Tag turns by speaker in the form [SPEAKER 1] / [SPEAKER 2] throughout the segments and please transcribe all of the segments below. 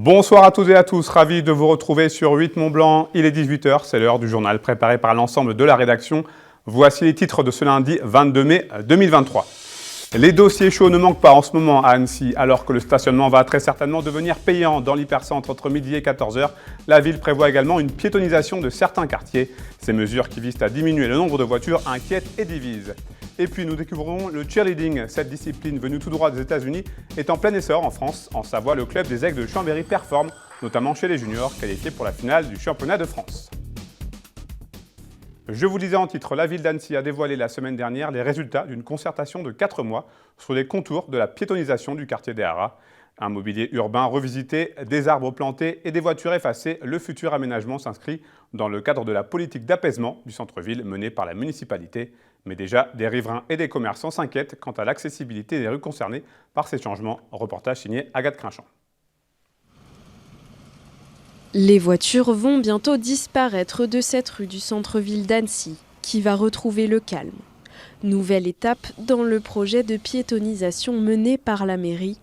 [SPEAKER 1] Bonsoir à toutes et à tous, ravi de vous retrouver sur 8 Mont-Blanc. Il est 18 h, c'est l'heure du journal préparé par l'ensemble de la rédaction. Voici les titres de ce lundi 22 mai 2023. Les dossiers chauds ne manquent pas en ce moment à Annecy, alors que le stationnement va très certainement devenir payant dans l'hypercentre entre midi et 14 h. La ville prévoit également une piétonisation de certains quartiers. Ces mesures qui visent à diminuer le nombre de voitures inquiètent et divisent. Et puis nous découvrons le cheerleading. Cette discipline venue tout droit des États-Unis est en plein essor en France. En Savoie, le club des Aigles de Chambéry performe, notamment chez les juniors, qualifiés pour la finale du championnat de France. Je vous disais en titre, la ville d'Annecy a dévoilé la semaine dernière les résultats d'une concertation de 4 mois sur les contours de la piétonisation du quartier des Haras. Un mobilier urbain revisité, des arbres plantés et des voitures effacées, le futur aménagement s'inscrit dans le cadre de la politique d'apaisement du centre-ville menée par la municipalité. Mais déjà, des riverains et des commerçants s'inquiètent quant à l'accessibilité des rues concernées par ces changements. Reportage signé Agathe Crinchamp.
[SPEAKER 2] Les voitures vont bientôt disparaître de cette rue du centre-ville d'Annecy, qui va retrouver le calme. Nouvelle étape dans le projet de piétonisation mené par la mairie.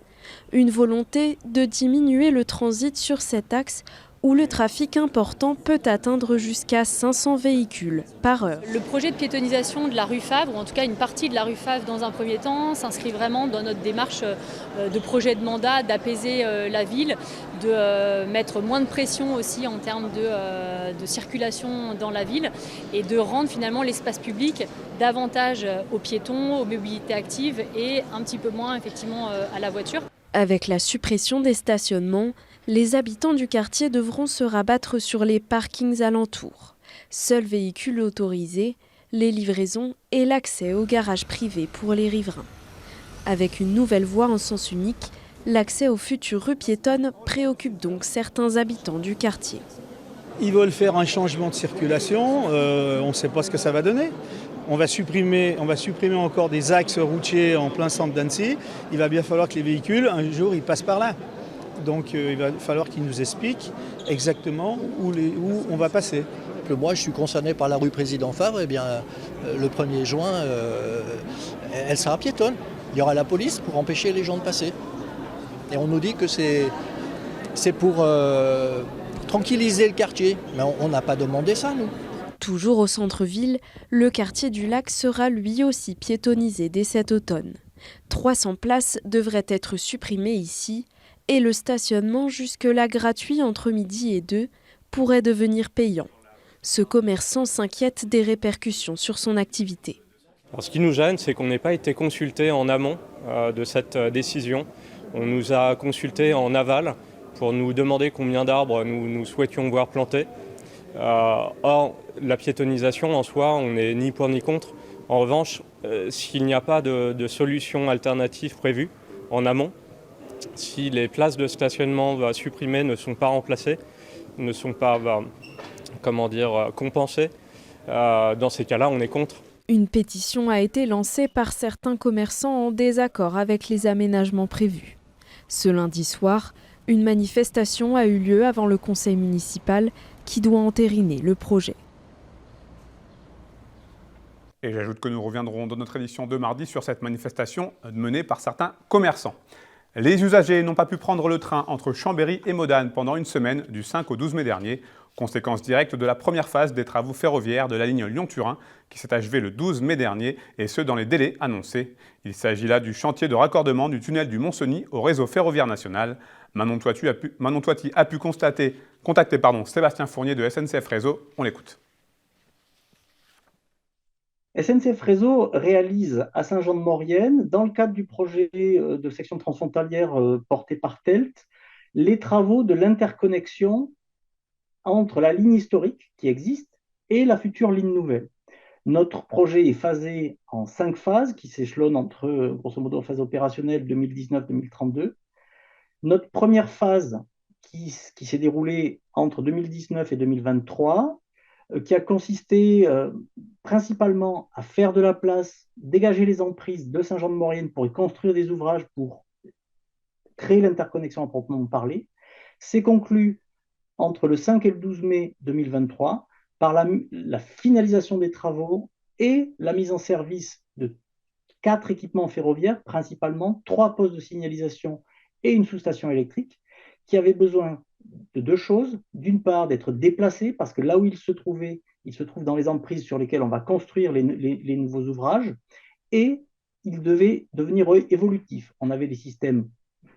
[SPEAKER 2] Une volonté de diminuer le transit sur cet axe où le trafic important peut atteindre jusqu'à 500 véhicules par heure.
[SPEAKER 3] Le projet de piétonisation de la rue Favre, ou en tout cas une partie de la rue Favre dans un premier temps, s'inscrit vraiment dans notre démarche de projet de mandat, d'apaiser la ville, de mettre moins de pression aussi en termes de circulation dans la ville et de rendre finalement l'espace public davantage aux piétons, aux mobilités actives et un petit peu moins effectivement à la voiture.
[SPEAKER 2] Avec la suppression des stationnements, les habitants du quartier devront se rabattre sur les parkings alentours. Seuls véhicules autorisés, les livraisons et l'accès aux garages privés pour les riverains. Avec une nouvelle voie en sens unique, l'accès aux futures rues piétonnes préoccupe donc certains habitants du quartier.
[SPEAKER 4] Ils veulent faire un changement de circulation, on ne sait pas ce que ça va donner. On va supprimer encore des axes routiers en plein centre d'Annecy. Il va bien falloir que les véhicules, un jour, ils passent par là. Donc il va falloir qu'ils nous expliquent exactement où on va passer.
[SPEAKER 5] Moi, je suis concerné par la rue Président Favre. Eh bien, le 1er juin, elle sera piétonne. Il y aura la police pour empêcher les gens de passer. Et on nous dit que c'est pour tranquilliser le quartier. Mais on n'a pas demandé ça, nous.
[SPEAKER 2] Toujours au centre-ville, le quartier du Lac sera lui aussi piétonnisé dès cet automne. 300 places devraient être supprimées ici et le stationnement jusque-là gratuit entre midi et 2 pourrait devenir payant. Ce commerçant s'inquiète des répercussions sur son activité.
[SPEAKER 6] Alors, ce qui nous gêne, c'est qu'on n'ait pas été consulté en amont de cette décision. On nous a consulté en aval pour nous demander combien d'arbres nous souhaitions voir plantés. Or, la piétonisation en soi, on n'est ni pour ni contre. En revanche, s'il n'y a pas de solution alternative prévue en amont, si les places de stationnement supprimées ne sont pas remplacées, ne sont pas compensées, dans ces cas-là, on est contre.
[SPEAKER 2] Une pétition a été lancée par certains commerçants en désaccord avec les aménagements prévus. Ce lundi soir, une manifestation a eu lieu avant le conseil municipal qui doit entériner le projet.
[SPEAKER 1] Et j'ajoute que nous reviendrons dans notre édition de mardi sur cette manifestation menée par certains commerçants. Les usagers n'ont pas pu prendre le train entre Chambéry et Modane pendant une semaine, du 5 au 12 mai dernier, conséquence directe de la première phase des travaux ferroviaires de la ligne Lyon-Turin qui s'est achevée le 12 mai dernier, et ce dans les délais annoncés. Il s'agit là du chantier de raccordement du tunnel du Mont-Cenis au réseau ferroviaire national. Manon Toiti a pu contacter Sébastien Fournier de SNCF Réseau. On l'écoute.
[SPEAKER 7] SNCF Réseau réalise à Saint-Jean-de-Maurienne, dans le cadre du projet de section transfrontalière porté par TELT, les travaux de l'interconnexion entre la ligne historique qui existe et la future ligne nouvelle. Notre projet est phasé en 5 phases qui s'échelonnent entre, grosso modo, phase opérationnelle 2019-2032. Notre première phase qui s'est déroulée entre 2019 et 2023, qui a consisté principalement à faire de la place, dégager les emprises de Saint-Jean-de-Maurienne pour y construire des ouvrages pour créer l'interconnexion à proprement parler, s'est conclu entre le 5 et le 12 mai 2023 par la finalisation des travaux et la mise en service de 4 équipements ferroviaires, principalement 3 postes de signalisation et une sous-station électrique, qui avait besoin de deux choses. D'une part, d'être déplacé, parce que là où il se trouvait, il se trouve dans les emprises sur lesquelles on va construire les nouveaux ouvrages, et il devait devenir évolutif. On avait des systèmes,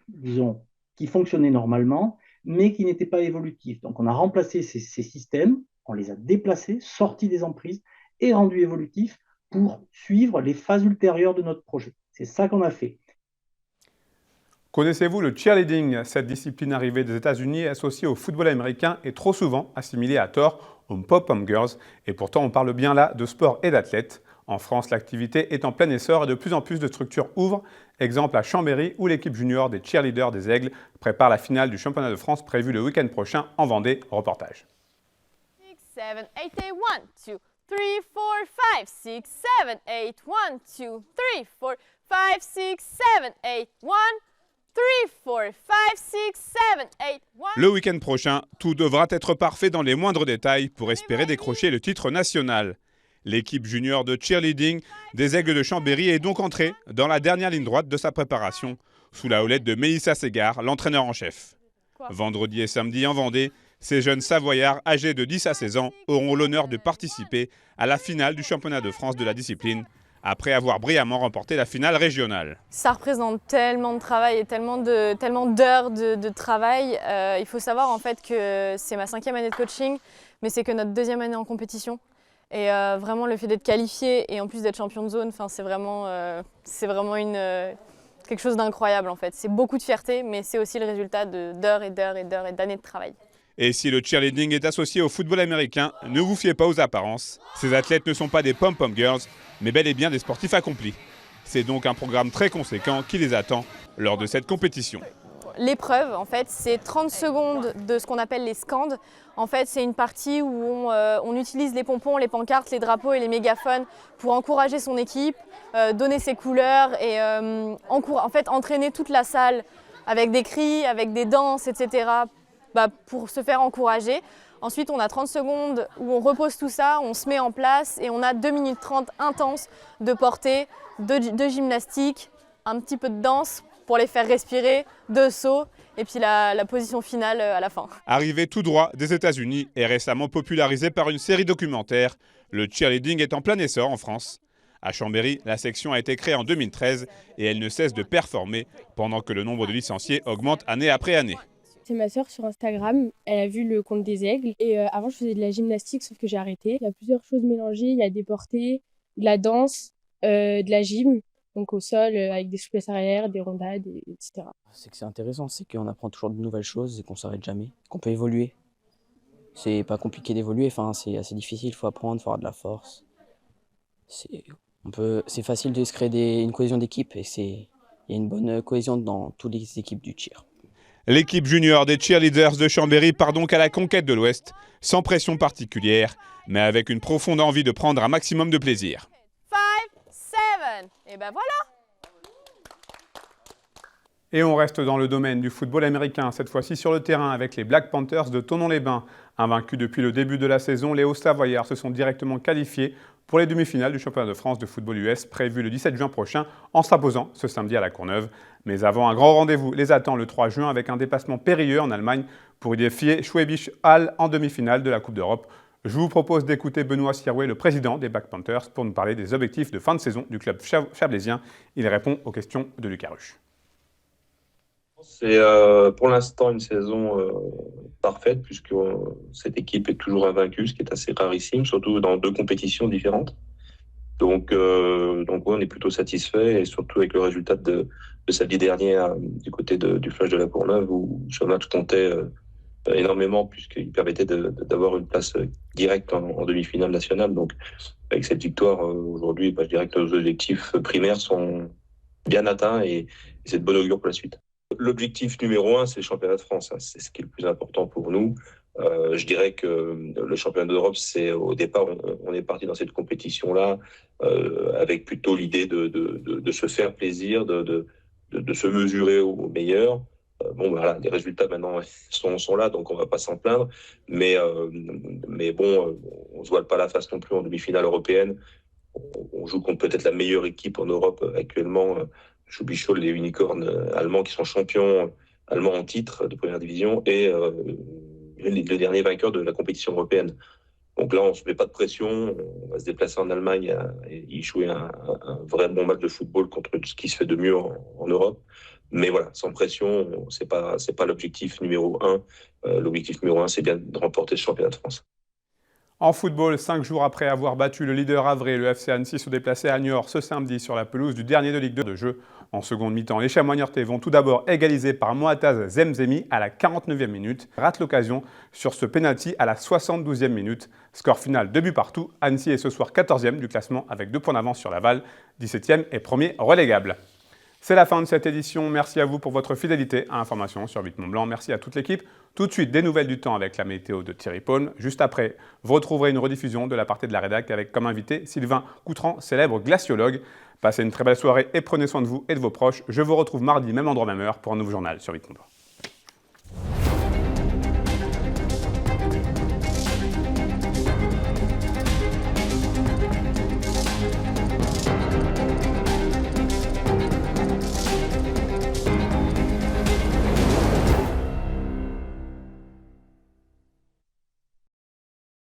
[SPEAKER 7] disons, qui fonctionnaient normalement, mais qui n'étaient pas évolutifs. Donc on a remplacé ces systèmes, on les a déplacés, sortis des emprises et rendus évolutifs pour suivre les phases ultérieures de notre projet. C'est ça qu'on a fait.
[SPEAKER 1] Connaissez-vous le cheerleading? Cette discipline arrivée des États-Unis associée au football américain est trop souvent assimilée à tort aux pom-pom girls. Et pourtant, on parle bien là de sport et d'athlètes. En France, l'activité est en plein essor et de plus en plus de structures ouvrent. Exemple à Chambéry, où l'équipe junior des cheerleaders des Aigles prépare la finale du championnat de France prévue le week-end prochain en Vendée. Reportage.
[SPEAKER 8] 6, 7, 8, 1, 2, 3, 4, 5, 6, 7, 8, 1, 2, 3, 4, 5, 6, 7, 8, 1, 3, 4, 5, 6, 7, 8, 1.
[SPEAKER 1] Le week-end prochain, tout devra être parfait dans les moindres détails pour espérer décrocher le titre national. L'équipe junior de cheerleading des Aigles de Chambéry est donc entrée dans la dernière ligne droite de sa préparation, sous la houlette de Mélissa Ségard, l'entraîneur en chef. Vendredi et samedi en Vendée, ces jeunes Savoyards âgés de 10 à 16 ans auront l'honneur de participer à la finale du championnat de France de la discipline, après avoir brillamment remporté la finale régionale.
[SPEAKER 8] Ça représente tellement de travail et tellement d'heures de travail. Il faut savoir en fait que c'est ma 5e année de coaching, mais c'est que notre 2e année en compétition. Et vraiment le fait d'être qualifié et en plus d'être champion de zone, c'est vraiment quelque chose d'incroyable en fait. C'est beaucoup de fierté, mais c'est aussi le résultat d'heures et d'heures et d'heures et d'années de travail.
[SPEAKER 1] Et si le cheerleading est associé au football américain, ne vous fiez pas aux apparences. Ces athlètes ne sont pas des pom-pom girls, mais bel et bien des sportifs accomplis. C'est donc un programme très conséquent qui les attend lors de cette compétition.
[SPEAKER 8] L'épreuve, en fait, c'est 30 secondes de ce qu'on appelle les scands. En fait, c'est une partie où on utilise les pompons, les pancartes, les drapeaux et les mégaphones pour encourager son équipe, donner ses couleurs et en fait, entraîner toute la salle avec des cris, avec des danses, etc. Pour se faire encourager. Ensuite, on a 30 secondes où on repose tout ça, on se met en place et on a 2 minutes 30 intenses de portée, de gymnastique, un petit peu de danse pour les faire respirer, 2 sauts et puis la position finale à la fin.
[SPEAKER 1] Arrivé tout droit des États-Unis et récemment popularisé par une série documentaire, le cheerleading est en plein essor en France. À Chambéry, la section a été créée en 2013 et elle ne cesse de performer pendant que le nombre de licenciés augmente année après année.
[SPEAKER 9] C'est ma sœur sur Instagram, elle a vu le compte des Aigles et avant je faisais de la gymnastique sauf que j'ai arrêté. Il y a plusieurs choses mélangées, il y a des portées, de la danse, de la gym, donc au sol avec des souplesses arrière, des rondades, etc.
[SPEAKER 10] C'est que c'est intéressant, c'est qu'on apprend toujours de nouvelles choses et qu'on s'arrête jamais, qu'on peut évoluer. C'est pas compliqué d'évoluer, c'est assez difficile, il faut apprendre, il faut avoir de la force. C'est facile de se créer une cohésion d'équipe et il y a une bonne cohésion dans toutes les équipes du cheer.
[SPEAKER 1] L'équipe junior des cheerleaders de Chambéry part donc à la conquête de l'Ouest, sans pression particulière, mais avec une profonde envie de prendre un maximum de plaisir.
[SPEAKER 8] 5, 7, et ben voilà.
[SPEAKER 1] Et on reste dans le domaine du football américain, cette fois-ci sur le terrain avec les Black Panthers de Thonon-les-Bains. Invaincus depuis le début de la saison, les Hauts-Savoyards se sont directement qualifiés pour les demi-finales du championnat de France de football US prévu le 17 juin prochain en s'imposant ce samedi à la Courneuve. Mais avant, un grand rendez-vous les attend le 3 juin avec un déplacement périlleux en Allemagne pour y défier Schwäbisch Hall en demi-finale de la Coupe d'Europe. Je vous propose d'écouter Benoît Sirouet, le président des Black Panthers, pour nous parler des objectifs de fin de saison du club chablaisien. Il répond aux questions de Lucas Ruche.
[SPEAKER 11] C'est pour l'instant une saison parfaite puisque cette équipe est toujours invaincue, ce qui est assez rarissime, surtout dans 2 compétitions différentes. Donc on est plutôt satisfait et surtout avec le résultat de samedi dernier du côté du Flash de la Courneuve où ce match comptait énormément puisqu'il permettait d'avoir une place directe en demi-finale nationale. Donc avec cette victoire aujourd'hui, je dirais que nos objectifs primaires sont bien atteints et c'est de bon augure pour la suite. L'objectif numéro 1, c'est le championnat de France. C'est ce qui est le plus important pour nous. Je dirais que le championnat d'Europe, c'est au départ, on est parti dans cette compétition-là avec plutôt l'idée de se faire plaisir, de se mesurer au meilleur. Voilà, les résultats maintenant sont là, donc on va pas s'en plaindre. Mais bon, on se voile pas la face non plus en demi-finale européenne. On joue contre peut-être la meilleure équipe en Europe actuellement. Schwäbisch Hall, les unicornes allemands qui sont champions allemand en titre de première division et le dernier vainqueur de la compétition européenne. Donc là, on ne se met pas de pression, on va se déplacer en Allemagne et y jouer un vrai bon match de football contre ce qui se fait de mieux en Europe. Mais voilà, sans pression, c'est pas l'objectif numéro 1. L'objectif numéro 1, c'est bien de remporter ce championnat de France.
[SPEAKER 1] En football, 5 jours après avoir battu le leader Havre, le FC Annecy se déplaçait à Niort ce samedi sur la pelouse du dernier de Ligue 2 de jeu. En seconde mi-temps, les Chamois niortais vont tout d'abord égaliser par Moataz Zemzemi à la 49e minute. Rate l'occasion sur ce pénalty à la 72e minute. Score final 2 buts partout. Annecy est ce soir 14e du classement avec 2 points d'avance sur Laval, 17e et premier relégable. C'est la fin de cette édition. Merci à vous pour votre fidélité à Information sur 8 Mont Blanc. Merci à toute l'équipe. Tout de suite, des nouvelles du temps avec la météo de Thierry Paune. Juste après, vous retrouverez une rediffusion de la partie de la rédac avec comme invité Sylvain Coutran, célèbre glaciologue. Passez une très belle soirée et prenez soin de vous et de vos proches. Je vous retrouve mardi, même endroit, même heure, pour un nouveau journal sur 8 Mont Blanc.